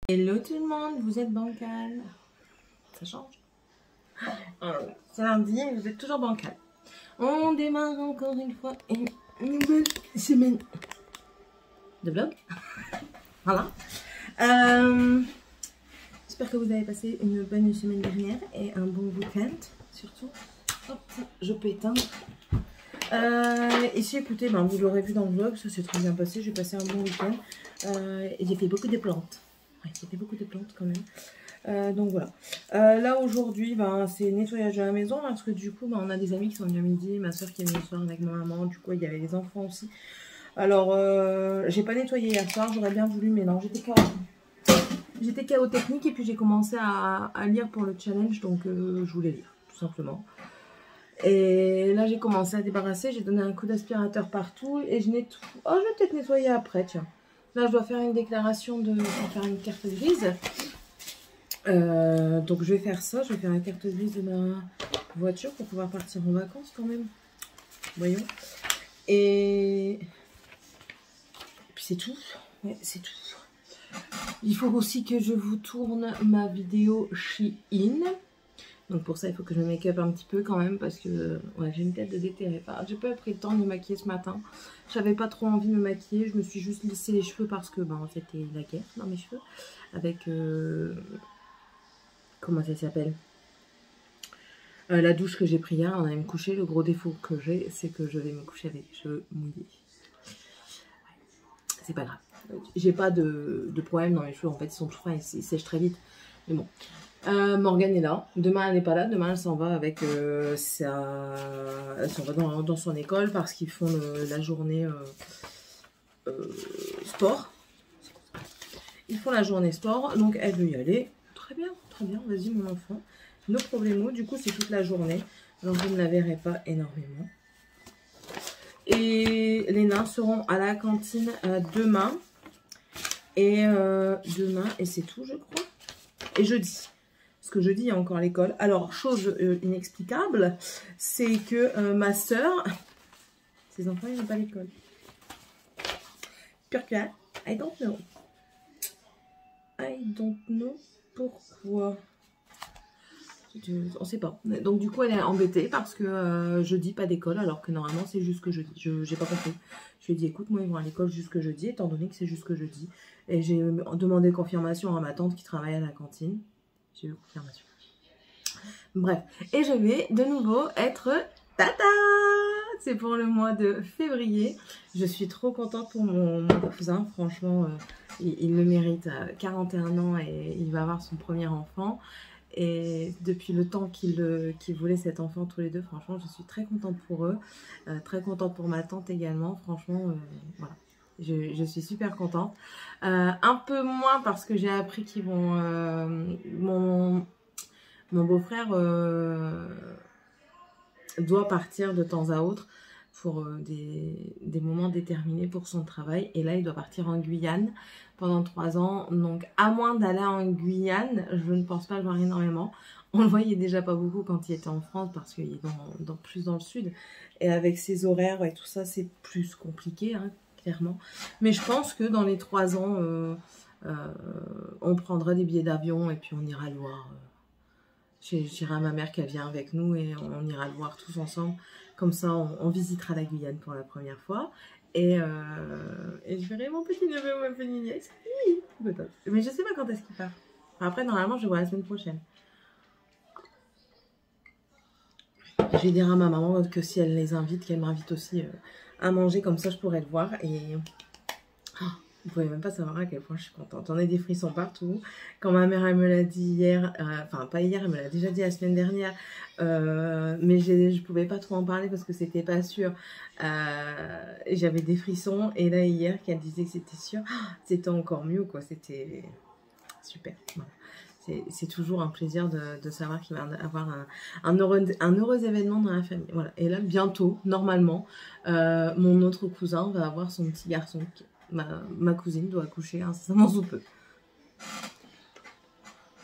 Hello tout le monde, vous êtes bancal. Ça change. C'est lundi, vous êtes toujours bancal. On démarre encore une fois une nouvelle semaine de vlog. Voilà. J'espère que vous avez passé une bonne semaine dernière et un bon week-end surtout. Hop, je peux éteindre. Ici, écoutez, vous l'aurez vu dans le vlog, ça s'est très bien passé. J'ai passé un bon week-end et j'ai fait beaucoup de plantes. Ouais, j'ai fait beaucoup de plantes quand même. Donc voilà. Là aujourd'hui, c'est nettoyage de la maison parce que du coup, on a des amis qui sont venus à midi, ma soeur qui est venue ce soir avec ma maman. Du coup, il y avait les enfants aussi. Alors, j'ai pas nettoyé hier soir, j'aurais bien voulu, mais non, j'étais KO technique et puis j'ai commencé à lire pour le challenge, donc je voulais lire, tout simplement. Et là, j'ai commencé à débarrasser, j'ai donné un coup d'aspirateur partout et je nettoie. Oh, je vais peut-être nettoyer après, tiens. Là, je dois faire une déclaration pour faire une carte grise. Donc, je vais faire ça, je vais faire la carte grise de ma voiture pour pouvoir partir en vacances quand même. Voyons. Et puis, c'est tout. Ouais, c'est tout. Il faut aussi que je vous tourne ma vidéo Shein. Donc pour ça, il faut que je me make-up un petit peu quand même parce que ouais, j'ai une tête de déterré. Enfin, j'ai pas pris le temps de me maquiller ce matin. J'avais pas trop envie de me maquiller. Je me suis juste laissé les cheveux parce que c'était la guerre dans mes cheveux. Avec... comment ça s'appelle, la douche que j'ai pris hier, on allait me coucher. Le gros défaut que j'ai, c'est que je vais me coucher avec les cheveux mouillés. C'est pas grave. J'ai pas de problème dans mes cheveux. En fait, ils sont tout frais, ils sèchent très vite. Mais bon. Morgane est là. Demain, elle n'est pas là. Demain, elle s'en va avec elle s'en va dans son école parce qu'ils font la journée sport. Ils font la journée sport, donc elle veut y aller. Très bien, vas-y mon enfant. No problemo. Du coup, c'est toute la journée. Donc, je ne la verrai pas énormément. Et les nains seront à la cantine demain. Et c'est tout, je crois. Et jeudi. Parce que jeudi, il y a encore l'école. Alors, chose inexplicable, c'est que ma soeur, ses enfants, ils n'ont pas l'école. Pourquoi? I don't know. I don't know pourquoi. On sait pas. Donc, du coup, elle est embêtée parce que jeudi, pas d'école, alors que normalement, c'est jusque jeudi. J'ai pas compris. Je lui ai dit, écoute, moi, ils vont à l'école jusque jeudi, étant donné que c'est jusque jeudi. Et j'ai demandé confirmation à ma tante qui travaille à la cantine. J'ai eu confirmation. Bref, et je vais de nouveau être tata. C'est pour le mois de février. Je suis trop contente pour mon cousin. Franchement, il le mérite. 41 ans et il va avoir son premier enfant. Et depuis le temps qu'ils voulaient cet enfant tous les deux, franchement, je suis très contente pour eux. Très contente pour ma tante également. Franchement, voilà. Je suis super contente. Un peu moins parce que j'ai appris qu'ils vont... Mon beau-frère doit partir de temps à autre pour des moments déterminés pour son travail. Et là, il doit partir en Guyane pendant 3 ans. Donc, à moins d'aller en Guyane, je ne pense pas le voir énormément. On le voyait déjà pas beaucoup quand il était en France parce qu'il est plus dans le sud. Et avec ses horaires et tout ça, c'est plus compliqué, hein, clairement. Mais je pense que dans les 3 ans, on prendra des billets d'avion et puis on ira le voir. Je dirai à ma mère qu'elle vient avec nous et on ira le voir tous ensemble. Comme ça, on visitera la Guyane pour la première fois. Et je verrai mon petit neveu ou ma petite nièce. Oui, peut-être. Mais je sais pas quand est-ce qu'il part. Enfin, après, normalement, je le vois la semaine prochaine. Je vais dire à ma maman que si elle les invite, qu'elle m'invite aussi à manger. Comme ça, je pourrais le voir. Et... Oh, vous pouvez même pas savoir à quel point je suis contente. J'en ai des frissons partout. Quand ma mère, elle me l'a dit hier, enfin pas hier, elle me l'a déjà dit la semaine dernière, mais je pouvais pas trop en parler parce que c'était pas sûr. J'avais des frissons et là hier, qu'elle disait que c'était sûr, c'était encore mieux quoi. C'était super. Voilà. C'est toujours un plaisir de savoir qu'il va y avoir un heureux événement dans la famille. Voilà. Et là, bientôt, normalement, mon autre cousin va avoir son petit garçon. Ma cousine doit accoucher incessamment sous peu.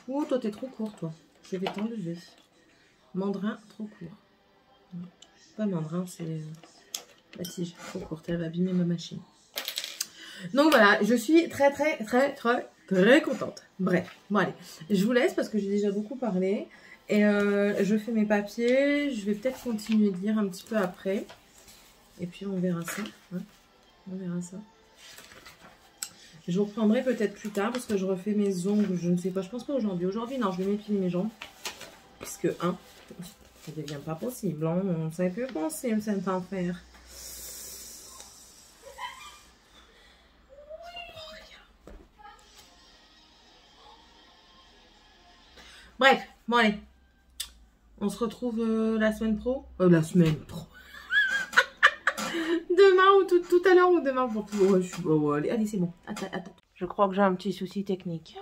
Oh, toi, t'es trop court, toi. Je vais t'enlever. Mandrin, trop court. Pas mandrin, c'est la tige, trop courte. Elle va abîmer ma machine. Donc voilà, je suis très Très contente. Bref, bon allez, je vous laisse parce que j'ai déjà beaucoup parlé. Et je fais mes papiers. Je vais peut-être continuer de lire un petit peu après. Et puis on verra ça. Hein, on verra ça. Je vous reprendrai peut-être plus tard parce que je refais mes ongles. Je ne sais pas, je pense pas aujourd'hui. Aujourd'hui, non, je vais m'épiler mes jambes. Puisque, ça ne devient pas possible. Hein. On ne savait plus penser, cet enfer. Bref, bon allez. On se retrouve la semaine pro. La semaine pro. Demain ou tout à l'heure ou demain pour tout. Ouais, allez, c'est bon. Attends. Je crois que j'ai un petit souci technique.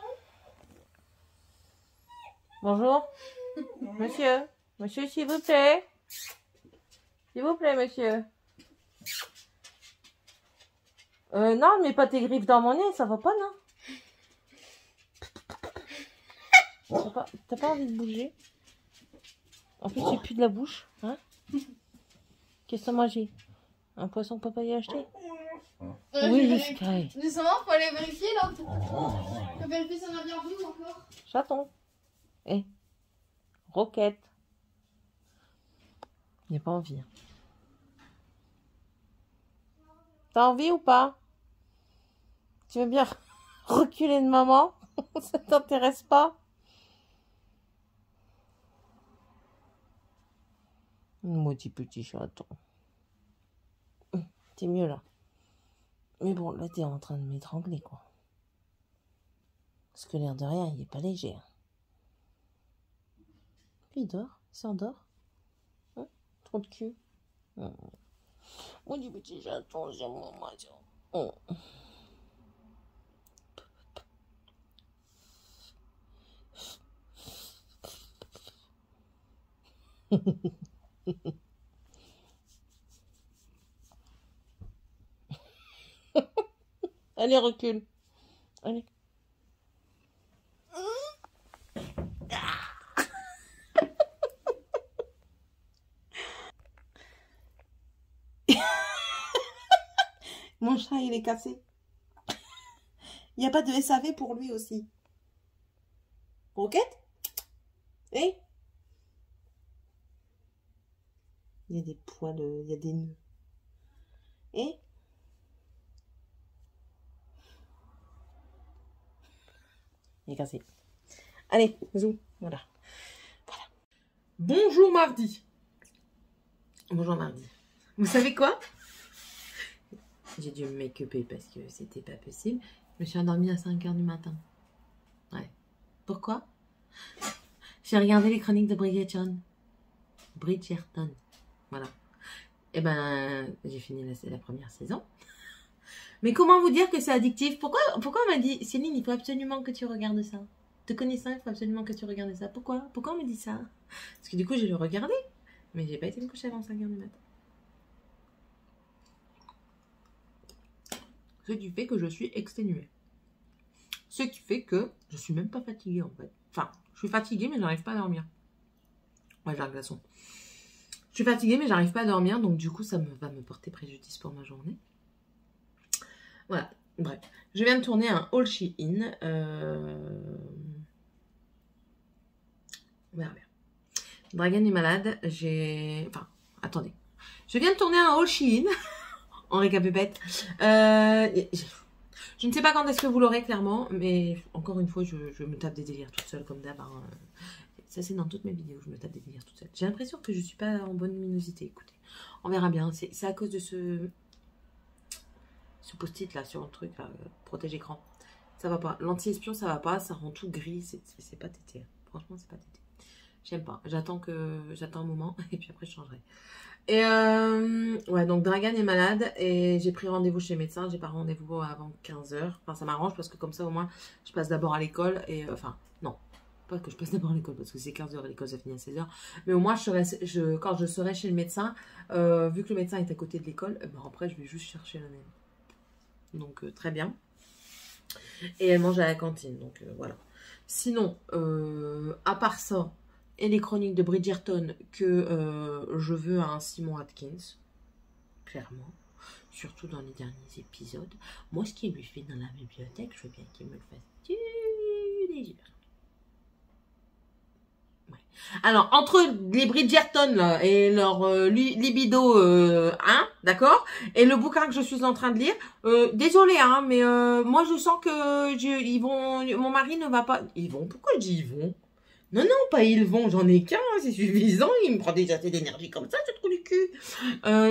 Bonjour. Monsieur. Monsieur, s'il vous plaît. S'il vous plaît, monsieur. Non, mets pas tes griffes dans mon nez, ça va pas, non? T'as pas envie de bouger? En plus, c'est plus de la bouche, hein? Qu'est-ce que t'as mangé? Un poisson que papa y a acheté? Oui, Sky. Justement, faut aller vérifier là. Faut vérifier si on a bien vu ou encore. Chaton. Eh. Roquette. Il n'y a pas envie. T'as envie ou pas? Tu veux bien reculer de maman? Ça t'intéresse pas? Maudit petit chaton. T'es mieux là. Mais bon, là t'es en train de m'étrangler quoi. Parce que l'air de rien, il est pas léger. Puis il dort, il s'endort. Hein? Trop de cul. Maudit petit chaton, j'aime mon maillot. Allez, recule. Allez. Mon chat, il est cassé. Il n'y a pas de SAV pour lui aussi. Roquette? Eh? Il y a des poils, il y a des nœuds. Eh? Il est cassé. Allez, zou. Voilà. Bonjour mardi. Bonjour mardi. Vous savez quoi? J'ai dû me make-upper parce que c'était pas possible. Je me suis endormie à 5 h du matin. Ouais. Pourquoi? J'ai regardé les chroniques de Bridgerton. Bridgerton. Voilà. Et ben, j'ai fini la première saison. Mais comment vous dire que c'est addictif? Pourquoi on m'a dit, Céline, il faut absolument que tu regardes ça. Te connaissant, il faut absolument que tu regardes ça. Pourquoi on me dit ça? Parce que du coup, j'ai le regardé. Mais j'ai pas été me coucher avant 5 h du matin. Ce qui fait que je suis exténuée. Ce qui fait que je suis même pas fatiguée en fait. Enfin, je suis fatiguée mais j'arrive pas à dormir. Ouais, j'ai un glaçon. Je suis fatiguée mais j'arrive pas à dormir. Donc du coup, ça va me porter préjudice pour ma journée. Voilà, bref. Je viens de tourner un haul Shein. On verra bien. Dragan est malade. Enfin, attendez. Je viens de tourner un haul Shein. En récapépète. Je ne sais pas quand est-ce que vous l'aurez clairement, mais encore une fois, je me tape des délires toute seule comme d'hab. Hein. Ça, c'est dans toutes mes vidéos, je me tape des délires toute seule. J'ai l'impression que je suis pas en bonne luminosité. Écoutez, on verra bien. C'est à cause de ce post-it là sur le truc, là, protège écran. Ça va pas. L'anti-espion, ça va pas. Ça rend tout gris. C'est pas tété. Franchement, c'est pas tété. J'aime pas. J'attends un moment et puis après, je changerai. Et ouais, donc Dragan est malade et j'ai pris rendez-vous chez le médecin. J'ai pas rendez-vous avant 15 h. Enfin, ça m'arrange parce que comme ça, au moins, je passe d'abord à l'école. Et enfin, non, pas que je passe d'abord à l'école parce que c'est 15 h et l'école, ça finit à 16 h. Mais au moins, quand je serai chez le médecin, vu que le médecin est à côté de l'école, ben après, je vais juste chercher la même. Donc, très bien. Et elle mange à la cantine. Donc, voilà. Sinon, à part ça, et les chroniques de Bridgerton que je veux à un Simon Atkins, clairement. surtout dans les derniers épisodes. Moi, ce qu'il lui fait dans la bibliothèque, je veux bien qu'il me le fasse tous les jours. Ouais. Alors, entre les Bridgerton là, et leur libido, hein, d'accord, et le bouquin que je suis en train de lire, désolé, hein, mais moi je sens que ils vont, mon mari ne va pas. Ils vont, pourquoi je dis ils vont? Non, non, pas ils vont, j'en ai qu'un, c'est suffisant, il me prend déjà assez d'énergie comme ça, ce trou du cul.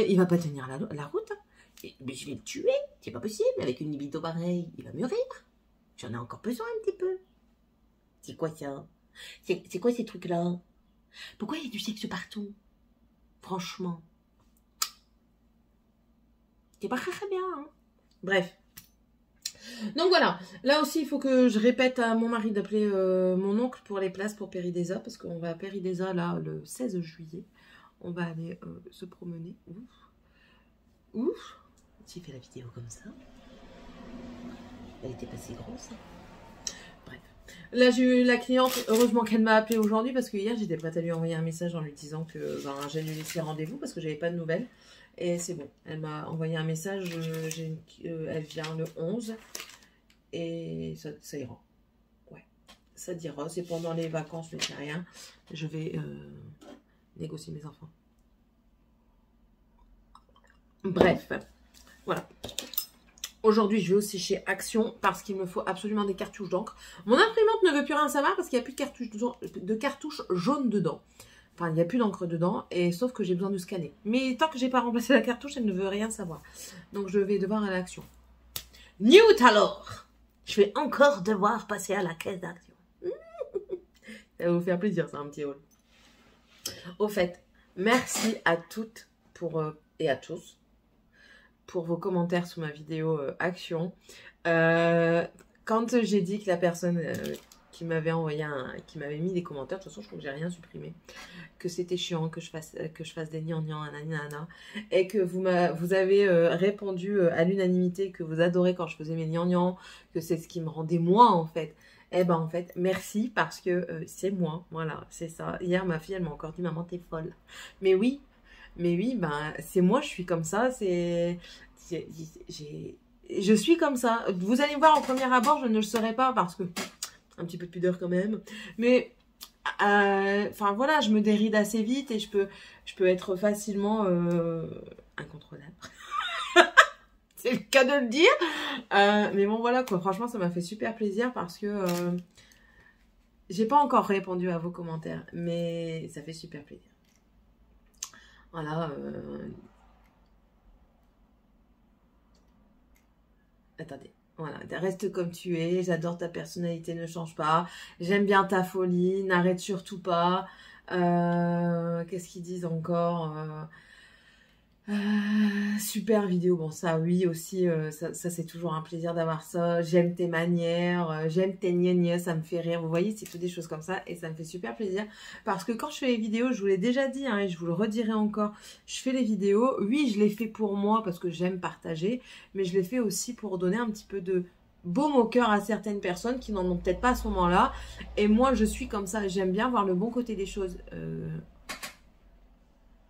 Il va pas tenir la route, hein. Mais je vais le tuer, c'est pas possible, avec une libido pareille, il va mûrir. J'en ai encore besoin un petit peu. C'est quoi ça? C'est quoi ces trucs-là? Pourquoi il y a du sexe partout? Franchement. C'est pas très bien, hein. Bref. Donc voilà, là aussi il faut que je répète à mon mari d'appeler mon oncle pour les places pour Péridesa, parce qu'on va à Péridesa là le 16 juillet. On va aller se promener. Ouf. Ouf. J'ai fait la vidéo comme ça. Elle était pas si grosse. Hein. Bref. Là j'ai eu la cliente, heureusement qu'elle m'a appelé aujourd'hui, parce que hier j'étais prête à lui envoyer un message en lui disant que j'allais lui laisser rendez-vous parce que j'avais pas de nouvelles. Et c'est bon, elle m'a envoyé un message, elle vient le 11 et ça ira. Ouais, ça dira, c'est pendant les vacances, mais c'est rien. Je vais négocier mes enfants. Bref, voilà. Aujourd'hui, je vais aussi chez Action parce qu'il me faut absolument des cartouches d'encre. Mon imprimante ne veut plus rien savoir parce qu'il n'y a plus de cartouches jaunes dedans. Enfin, il n'y a plus d'encre dedans, et sauf que j'ai besoin de scanner. Mais tant que j'ai pas remplacé la cartouche, elle ne veut rien savoir. Donc je vais devoir aller à l'Action. Newt alors, je vais encore devoir passer à la caisse d'Action. Ça va vous faire plaisir, c'est un petit haul. Au fait, merci à toutes et à tous pour vos commentaires sous ma vidéo Action. Quand j'ai dit que la personne qui m'avait envoyé qui m'avait mis des commentaires, de toute façon je crois que j'ai rien supprimé, que c'était chiant que je fasse des gnangnans, nanana, et que vous avez répondu à l'unanimité que vous adorez quand je faisais mes gnangnans, que c'est ce qui me rendait moi en fait. Eh ben en fait merci, parce que c'est moi, voilà, c'est ça. Hier ma fille elle m'a encore dit maman t'es folle. Mais oui ben c'est moi, je suis comme ça, je suis comme ça. Vous allez voir en premier abord, je ne le serai pas parce que un petit peu de pudeur quand même. Mais enfin voilà, je me déride assez vite et je peux être facilement incontrôlable. C'est le cas de le dire. Mais bon voilà quoi, franchement ça m'a fait super plaisir parce que j'ai pas encore répondu à vos commentaires, mais ça fait super plaisir. Voilà. Attendez. Voilà, reste comme tu es, j'adore ta personnalité, ne change pas. J'aime bien ta folie, n'arrête surtout pas. Qu'est-ce qu'ils disent encore? Super vidéo, bon ça oui aussi, ça c'est toujours un plaisir d'avoir ça. J'aime tes manières, j'aime tes gnagnas, ça me fait rire. Vous voyez, c'est tout des choses comme ça et ça me fait super plaisir. Parce que quand je fais les vidéos, je vous l'ai déjà dit hein, et je vous le redirai encore, je fais les vidéos, oui je les fais pour moi parce que j'aime partager, mais je les fais aussi pour donner un petit peu de baume au cœur à certaines personnes qui n'en ont peut-être pas à ce moment-là. Et moi je suis comme ça, j'aime bien voir le bon côté des choses.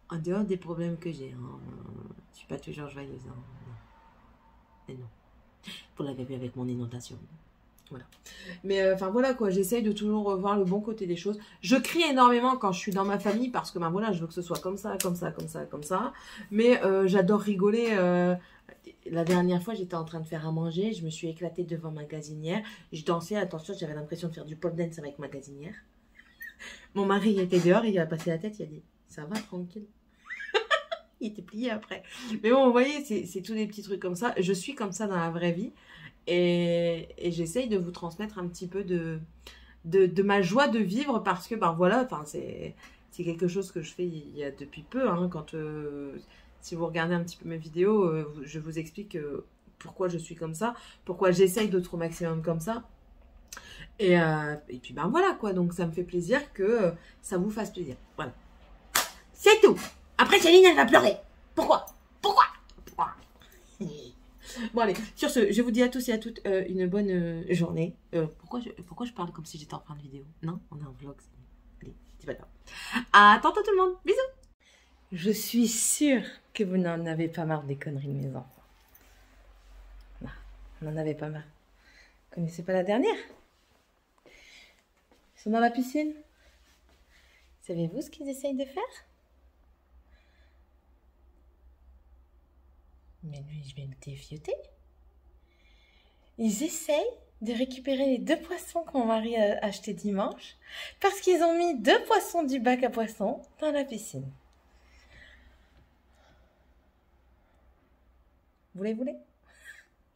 En dehors des problèmes que j'ai, hein, je suis pas toujours joyeuse. Hein. Mais non. Vous l'avez vu avec mon inondation. Voilà. Mais enfin voilà quoi, j'essaye de toujours voir le bon côté des choses. Je crie énormément quand je suis dans ma famille parce que ben voilà, je veux que ce soit comme ça, comme ça, comme ça, comme ça. Mais j'adore rigoler. La dernière fois, j'étais en train de faire à manger, je me suis éclatée devant ma gazinière. Je dansais, attention, j'avais l'impression de faire du pole dance avec ma gazinière. Mon mari était dehors, il a passé la tête, il a dit « Ça va, tranquille ?» Il était plié après. Mais bon, vous voyez, c'est tous des petits trucs comme ça. Je suis comme ça dans la vraie vie. Et j'essaye de vous transmettre un petit peu de ma joie de vivre parce que, ben voilà, c'est quelque chose que je fais il y a depuis peu. Hein, si vous regardez un petit peu mes vidéos, je vous explique pourquoi je suis comme ça, pourquoi j'essaye d'être au maximum comme ça. Et puis, ben voilà quoi. Donc, ça me fait plaisir que ça vous fasse plaisir. Voilà. C'est tout. Après, Céline, elle va pleurer. Pourquoi? Bon, allez, sur ce, je vous dis à tous et à toutes une bonne journée. Pourquoi je parle comme si j'étais en fin de vidéo? Non, on est en vlog. Allez, c'est pas grave. À tantôt tout le monde. Bisous. Je suis sûre que vous n'en avez pas marre des conneries de mes enfants. On en avait pas mal. Vous connaissez pas la dernière? Ils sont dans la piscine. Savez-vous ce qu'ils essayent de faire? Mais lui, je vais me défioter. Ils essayent de récupérer les 2 poissons que mon mari a achetés dimanche parce qu'ils ont mis 2 poissons du bac à poissons dans la piscine. Vous les voulez?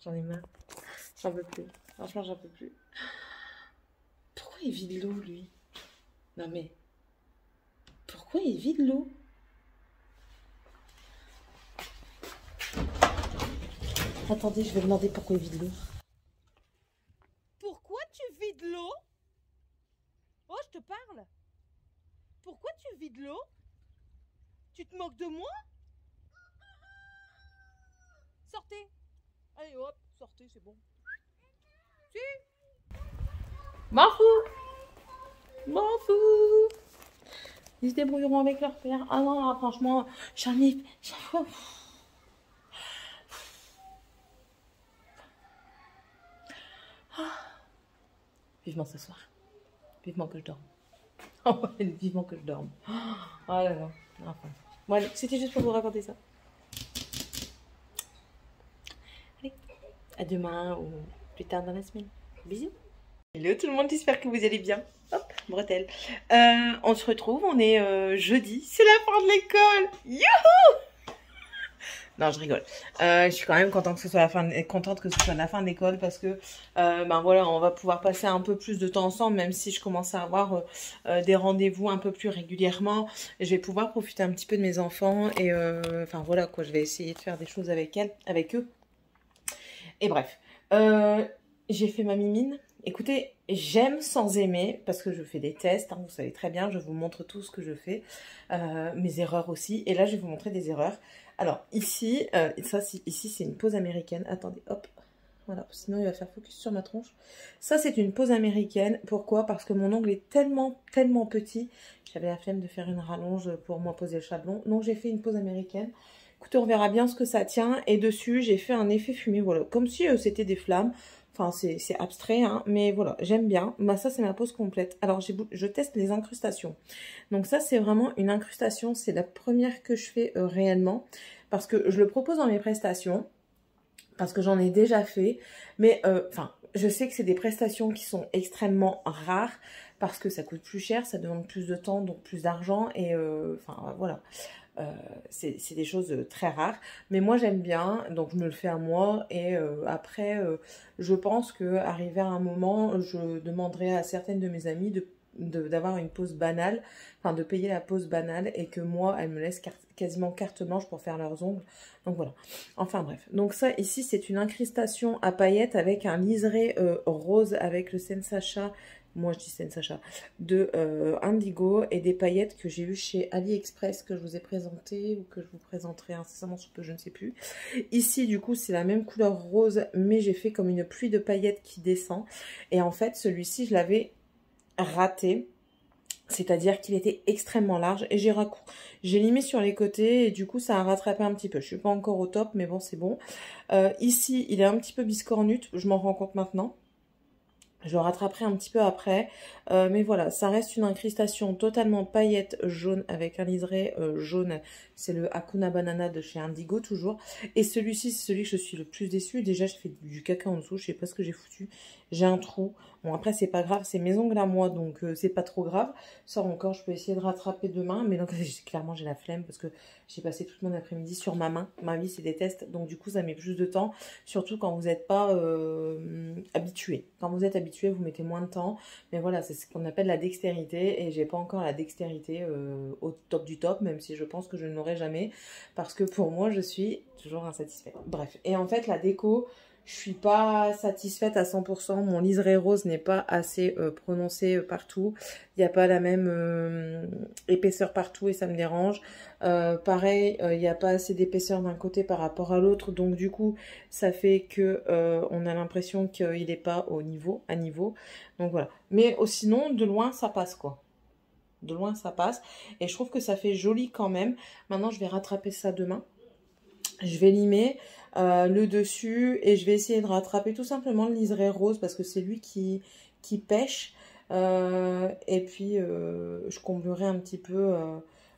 J'en ai marre. J'en peux plus. Franchement, j'en peux plus. Pourquoi il vide l'eau, lui? Non mais... Pourquoi il vide l'eau? Attendez, je vais demander pourquoi il vide l'eau. Pourquoi tu vides l'eau? Oh, je te parle. Pourquoi tu vides l'eau? Tu te moques de moi? Sortez. Allez hop, sortez, c'est bon. Si. M'en fous. M'en fous. Ils se débrouilleront avec leur père. Ah non, là, franchement, j'en ai... Vivement ce soir. Vivement que je dorme. Oh, vivement que je dorme. Oh là là. Enfin. Bon, allez, c'était juste pour vous raconter ça. Allez, à demain ou plus tard dans la semaine. Bisous. Hello tout le monde, j'espère que vous allez bien. Hop, bretelle. On se retrouve, on est jeudi. C'est la fin de l'école. Youhou! Non, je rigole. Je suis quand même contente que ce soit la fin de l'école parce que ben voilà, on va pouvoir passer un peu plus de temps ensemble, même si je commence à avoir des rendez-vous un peu plus régulièrement. Je vais pouvoir profiter un petit peu de mes enfants et enfin voilà quoi, je vais essayer de faire des choses avec eux. Et bref, j'ai fait ma mimine. Écoutez, j'aime sans aimer parce que je fais des tests, hein, vous savez très bien, je vous montre tout ce que je fais, mes erreurs aussi. Et là, je vais vous montrer des erreurs. Alors, ici, ici c'est une pose américaine. Attendez, hop, voilà, sinon il va faire focus sur ma tronche. Ça, c'est une pose américaine. Pourquoi? Parce que mon ongle est tellement petit. J'avais la flemme de faire une rallonge pour moi poser le chablon. Donc, j'ai fait une pose américaine. Écoutez, on verra bien ce que ça tient. Et dessus, j'ai fait un effet fumé, voilà, comme si c'était des flammes. Enfin, c'est abstrait, hein, mais voilà, j'aime bien. Bah, ça, c'est ma pose complète. Alors, je teste les incrustations. Donc ça, c'est vraiment une incrustation. C'est la première que je fais réellement. Parce que je le propose dans mes prestations. Parce que j'en ai déjà fait. Mais, enfin, je sais que c'est des prestations qui sont extrêmement rares. Parce que ça coûte plus cher, ça demande plus de temps, donc plus d'argent. Et, enfin, voilà. C'est des choses très rares, mais moi j'aime bien, donc je me le fais à moi. Et après je pense que arrivé à un moment, je demanderai à certaines de mes amies d'avoir une pause banale, enfin de payer la pause banale, et que moi elles me laissent quasiment carte blanche pour faire leurs ongles. Donc voilà, enfin bref. Donc ça ici c'est une incrustation à paillettes avec un liseré rose avec le Sensacha. Moi, je dis Sensacha, de Indigo, et des paillettes que j'ai eues chez AliExpress, que je vous ai présenté ou que je vous présenterai incessamment sous peu, je ne sais plus. Ici, du coup, c'est la même couleur rose, mais j'ai fait comme une pluie de paillettes qui descend. Et en fait, celui-ci, je l'avais raté. C'est-à-dire qu'il était extrêmement large et j'ai limé sur les côtés et du coup ça a rattrapé un petit peu. Je suis pas encore au top, mais bon, c'est bon. Ici, il est un petit peu biscornute, je m'en rends compte maintenant. Je le rattraperai un petit peu après, mais voilà, ça reste une incrustation totalement paillette jaune avec un liseré jaune. C'est le Hakuna Banana de chez Indigo toujours. Et celui-ci, c'est celui que je suis le plus déçue. Déjà, je fais du caca en dessous, je sais pas ce que j'ai foutu. J'ai un trou. Bon, après, c'est pas grave, c'est mes ongles à moi, donc c'est pas trop grave. Ça encore, je peux essayer de rattraper demain, mais donc clairement, j'ai la flemme parce que j'ai passé toute mon après-midi sur ma main. Ma vie, c'est des tests, donc du coup, ça met plus de temps, surtout quand vous n'êtes pas habitué. Quand vous êtes habitué, vous mettez moins de temps, mais voilà, c'est ce qu'on appelle la dextérité, et j'ai pas encore la dextérité au top du top, même si je pense que je ne l'aurai jamais, parce que pour moi, je suis toujours insatisfaite. Bref, et en fait, la déco... Je suis pas satisfaite à 100%. Mon liseré rose n'est pas assez prononcé partout. Il n'y a pas la même épaisseur partout et ça me dérange. Pareil, il n'y a pas assez d'épaisseur d'un côté par rapport à l'autre. Donc du coup, ça fait que on a l'impression qu'il n'est pas à niveau. Donc voilà. Mais sinon, de loin, ça passe quoi. De loin, ça passe. Et je trouve que ça fait joli quand même. Maintenant, je vais rattraper ça demain. Je vais limer. le dessus. Et je vais essayer de rattraper tout simplement le liseré rose parce que c'est lui qui pêche. Et puis, je comblerai un petit peu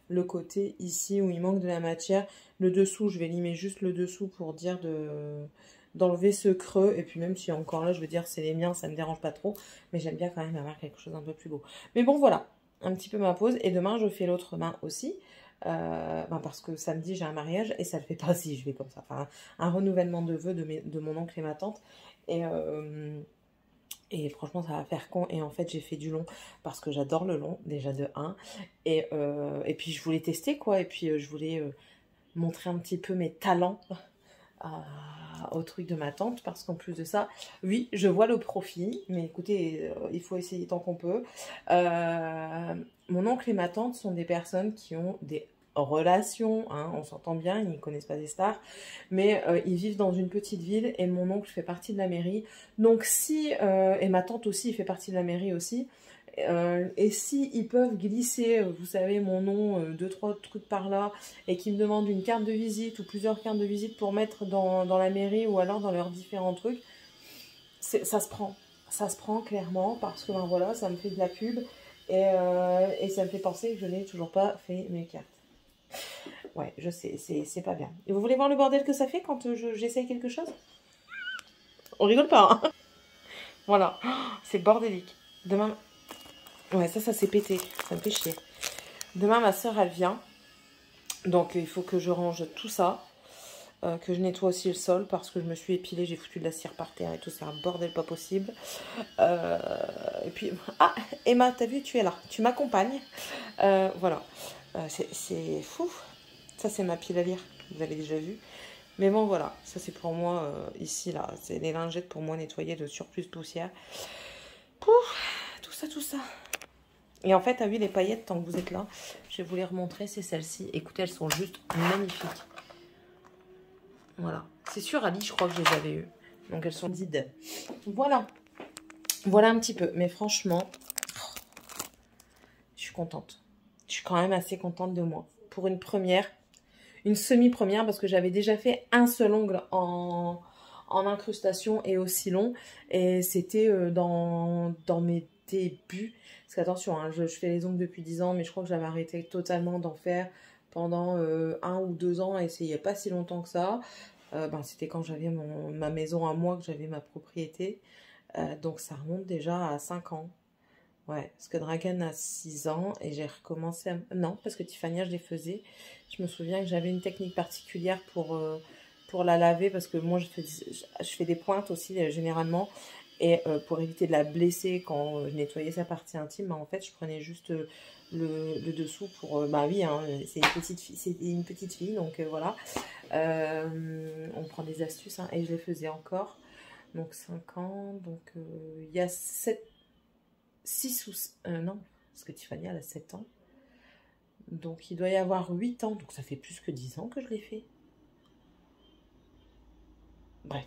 le côté ici où il manque de la matière. Le dessous, je vais limer juste le dessous pour dire d'enlever ce creux. Et puis même si encore là, je veux dire, c'est les miens, ça ne me dérange pas trop. Mais j'aime bien quand même avoir quelque chose un peu plus beau. Mais bon, voilà, un petit peu ma pause. Et demain, je fais l'autre main aussi. Parce que samedi, j'ai un mariage et ça le fait pas si je vais comme ça. Enfin, un renouvellement de vœux de mon oncle et ma tante. Et franchement, ça va faire con. Et en fait, j'ai fait du long parce que j'adore le long, déjà de 1. Et puis, je voulais tester, quoi. Et puis, je voulais montrer un petit peu mes talents au truc de ma tante. Parce qu'en plus de ça, oui, je vois le profit. Mais écoutez, il faut essayer tant qu'on peut. Mon oncle et ma tante sont des personnes qui ont des relations, hein, on s'entend bien, ils ne connaissent pas des stars, mais ils vivent dans une petite ville et mon oncle fait partie de la mairie. Donc si, et ma tante aussi fait partie de la mairie aussi, et si ils peuvent glisser, vous savez, mon nom, 2-3 trucs par là, et qu'ils me demandent une carte de visite ou plusieurs cartes de visite pour mettre dans la mairie ou alors dans leurs différents trucs, ça se prend. Ça se prend clairement parce que ben voilà, ça me fait de la pub et ça me fait penser que je n'ai toujours pas fait mes cartes. Ouais, je sais, c'est pas bien. Et vous voulez voir le bordel que ça fait quand j'essaye quelque chose? On rigole pas, hein. Voilà, c'est bordélique. Demain... Ouais, ça s'est pété. Ça me fait chier. Demain, ma soeur, elle vient. Donc, il faut que je range tout ça. Que je nettoie aussi le sol parce que je me suis épilée. J'ai foutu de la cire par terre et tout. C'est un bordel pas possible. Et puis... Ah, Emma, t'as vu, tu es là. Tu m'accompagnes. Voilà. C'est fou. Ça, c'est ma pile à lire, vous avez déjà vu. Mais bon, voilà, ça c'est pour moi, ici, là. C'est les lingettes pour moi nettoyer le surplus de poussière. Pouf, tout ça. Et en fait, t'as vu les paillettes, tant que vous êtes là, je vais vous les remontrer, c'est celles-ci. Écoutez, elles sont juste magnifiques. Voilà. C'est sûr, Ali, je crois que je les avais eues. Donc, elles sont dides. Voilà. Voilà un petit peu. Mais franchement, je suis contente. Je suis quand même assez contente de moi. Pour une première... Une semi-première parce que j'avais déjà fait un seul ongle en incrustation et aussi long. Et c'était dans mes débuts. Parce qu'attention, hein, je fais les ongles depuis 10 ans, mais je crois que j'avais arrêté totalement d'en faire pendant 1 ou 2 ans. Et c'est il n'y a pas si longtemps que ça. C'était quand j'avais ma maison à moi, que j'avais ma propriété. Donc ça remonte déjà à 5 ans. Ouais, parce que Dragan a 6 ans et j'ai recommencé à... Non, parce que Tiffania, je les faisais. Je me souviens que j'avais une technique particulière pour la laver parce que moi, je fais des pointes aussi, généralement. Et pour éviter de la blesser quand je nettoyais sa partie intime, en fait, je prenais juste le dessous pour... bah oui, hein, c'est une petite fille, donc voilà. On prend des astuces, hein, et je les faisais encore. Donc 5 ans, donc il y a 6 ou... non, parce que Tiffany, elle a 7 ans. Donc, il doit y avoir 8 ans. Donc, ça fait plus que 10 ans que je l'ai fait. Bref.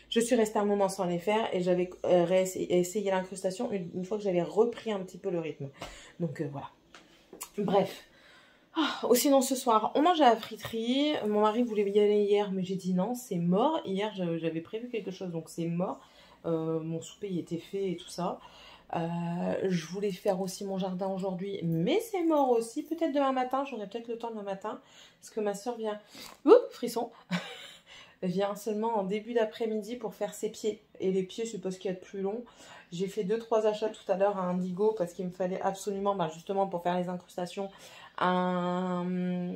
Je suis restée un moment sans les faire et j'avais essayé l'incrustation une fois que j'avais repris un petit peu le rythme. Donc, voilà. Bref. Sinon, ce soir, on mange à la friterie. Mon mari voulait y aller hier, mais j'ai dit non, c'est mort. Hier, j'avais prévu quelque chose, donc c'est mort. Mon souper, il était fait et tout ça. Je voulais faire aussi mon jardin aujourd'hui, mais c'est mort aussi. Peut-être demain matin, j'aurai peut-être le temps demain matin. Parce que ma soeur vient... Ouh, frisson. Vient seulement en début d'après-midi pour faire ses pieds. Et les pieds, je suppose qu'il y a de plus long. J'ai fait 2-3 achats tout à l'heure à Indigo parce qu'il me fallait absolument, justement pour faire les incrustations, un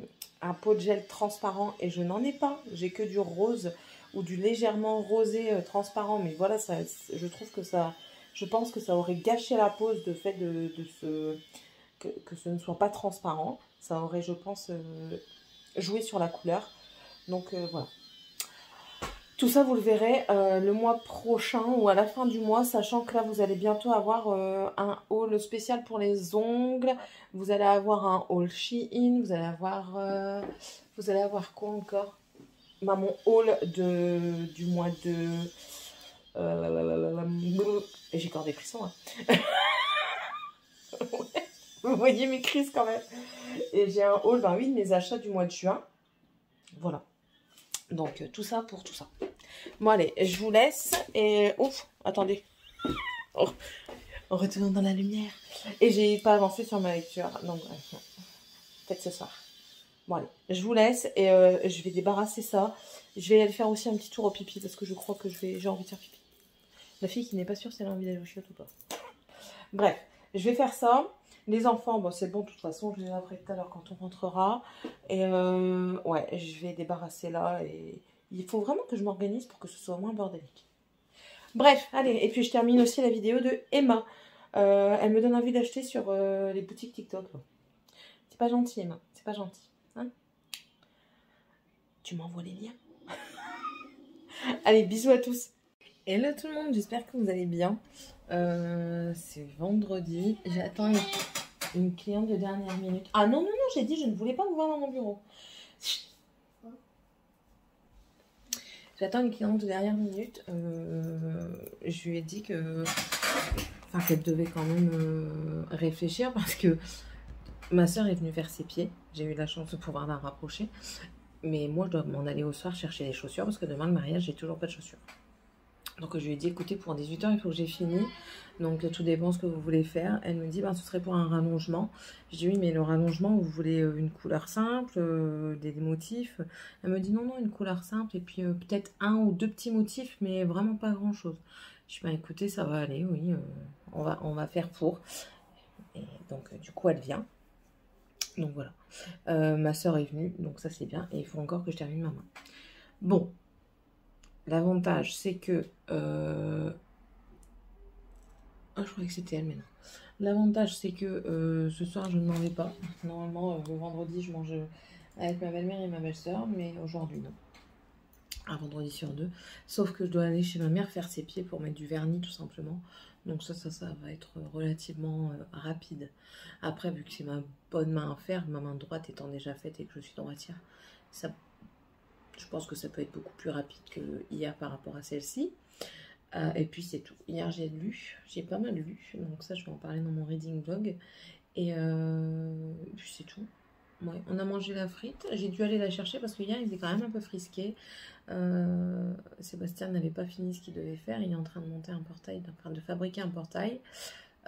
pot de gel transparent. Et je n'en ai pas. J'ai que du rose ou du légèrement rosé transparent. Mais voilà, ça, je trouve que ça... Je pense que ça aurait gâché la pose de fait que ce ne soit pas transparent. Ça aurait, je pense, joué sur la couleur. Donc voilà. Tout ça, vous le verrez le mois prochain ou à la fin du mois, sachant que là, vous allez bientôt avoir un haul spécial pour les ongles. Vous allez avoir un haul Shein. Vous allez avoir quoi encore? Mon haul du mois de... Et j'ai encore des frissons. Hein. Ouais, vous voyez mes crises quand même. Et j'ai un haul, oui, de mes achats du mois de juin. Voilà. Donc, tout ça pour tout ça. Bon, allez, je vous laisse. Et, ouf, attendez. Oh, on retourne dans la lumière. Et j'ai pas avancé sur ma lecture. Donc, peut-être ce soir. Bon, allez, je vous laisse. Et je vais débarrasser ça. Je vais aller faire aussi un petit tour au pipi. Parce que je crois que j'ai envie de faire pipi. La fille qui n'est pas sûre si elle a envie d'aller au chiottes ou pas. Bref, je vais faire ça. Les enfants, bon, c'est bon, de toute façon, je les laverai tout à l'heure quand on rentrera. Et ouais, je vais débarrasser là. Et il faut vraiment que je m'organise pour que ce soit moins bordélique. Bref, allez, et puis je termine aussi la vidéo de Emma. Elle me donne envie d'acheter sur les boutiques TikTok. C'est pas gentil, Emma, c'est pas gentil. Hein, tu m'envoies les liens. Allez, bisous à tous. Hello tout le monde, j'espère que vous allez bien. C'est vendredi. J'attends une cliente de dernière minute. Ah non, non, non, j'ai dit je ne voulais pas vous voir dans mon bureau. J'attends une cliente de dernière minute. Je lui ai dit que... Enfin, qu'elle devait quand même réfléchir parce que ma soeur est venue faire ses pieds. J'ai eu la chance de pouvoir la rapprocher. Mais moi, je dois m'en aller au soir chercher les chaussures parce que demain, le mariage, j'ai toujours pas de chaussures. Donc, je lui ai dit, écoutez, pour 18 h, il faut que j'ai fini. Donc, tout dépend ce que vous voulez faire. Elle me dit, ben, ce serait pour un rallongement. Je dis, oui, mais le rallongement, vous voulez une couleur simple, des motifs. Elle me dit, non, non, une couleur simple. Et puis, peut-être un ou deux petits motifs, mais vraiment pas grand-chose. Je dis, ben, écoutez, ça va aller, oui. On va faire pour. Et donc, du coup, elle vient. Donc, voilà. Ma soeur est venue, donc ça, c'est bien. Et il faut encore que je termine ma main. Bon. L'avantage, c'est que... Ah, je croyais que c'était elle, mais non. L'avantage, c'est que ce soir, je ne m'en vais pas. Normalement, le vendredi, je mange avec ma belle-mère et ma belle-sœur, mais aujourd'hui, non. Un vendredi sur deux. Sauf que je dois aller chez ma mère faire ses pieds pour mettre du vernis, tout simplement. Donc ça va être relativement rapide. Après, vu que c'est ma bonne main à faire, ma main droite étant déjà faite et que je suis droitière, ça... Je pense que ça peut être beaucoup plus rapide que hier par rapport à celle-ci. Et puis c'est tout. Hier j'ai pas mal lu. Donc ça je vais en parler dans mon reading vlog. Et puis c'est tout. Ouais, on a mangé la frite. J'ai dû aller la chercher parce que hier il était quand même un peu frisqué. Sébastien n'avait pas fini ce qu'il devait faire. Il est en train de monter un portail, de fabriquer un portail.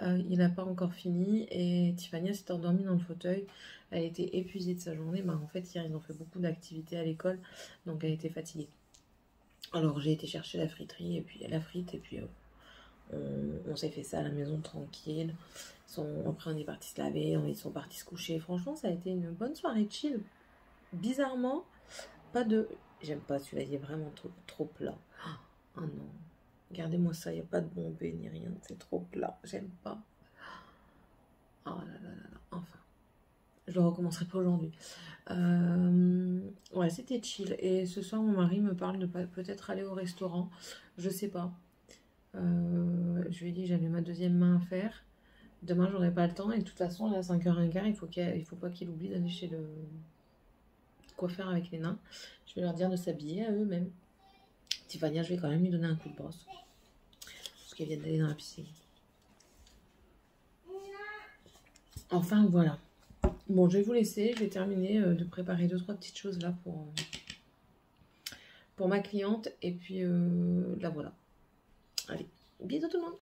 Il n'a pas encore fini et Tiffany s'est endormie dans le fauteuil. Elle était épuisée de sa journée. En fait, hier, ils ont fait beaucoup d'activités à l'école, donc elle était fatiguée. Alors, j'ai été chercher la friterie, et puis la frite, et puis on s'est fait ça à la maison tranquille. Après, on est parti se laver, ils sont partis se coucher. Franchement, ça a été une bonne soirée chill. Bizarrement, pas de... J'aime pas celui-là, il est vraiment trop plat. Oh non. Regardez-moi ça, il n'y a pas de bombée ni rien, c'est trop plat, j'aime pas. Oh là là là là, enfin. Je le recommencerai pas aujourd'hui. Ouais, c'était chill. Et ce soir, mon mari me parle de peut-être aller au restaurant. Je sais pas. Je lui ai dit que j'avais ma deuxième main à faire. Demain, j'aurai pas le temps. Et de toute façon, à 5h15, il faut pas qu'il oublie d'aller chez le coiffeur avec les nains. Je vais leur dire de s'habiller à eux-mêmes. Tiffany, je vais quand même lui donner un coup de brosse. Parce qu'elle vient d'aller dans la piscine. Enfin, voilà. Bon, je vais vous laisser. Je vais terminer de préparer 2-3 petites choses là pour ma cliente. Et puis, là, voilà. Allez, bisous tout le monde.